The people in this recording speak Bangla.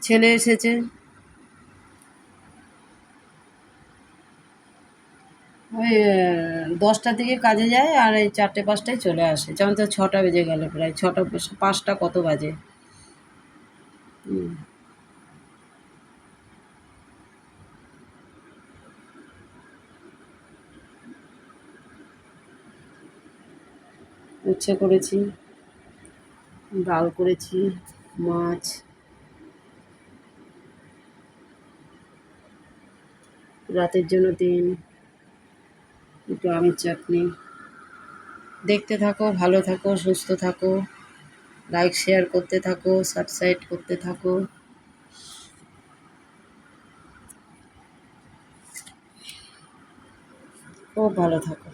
ছেলে এসেছে, ওই 10টার দিকে কাজে যায় আর এই 4টে-5টায় চলে আসে। যেমন তো 6টা বেজে গেল, প্রায় 6টা 5টা কত বাজে। হুম, উচ্ছে করেছি, ডাল করেছি, মাছ, রাতের জন্য ডিম, একটু আমের চাটনি। দেখতে থাকো, ভালো থাকো, সুস্থ থাকো, লাইক শেয়ার করতে থাকো, সাবস্ক্রাইব করতে থাকো। খুব ভালো থাকো।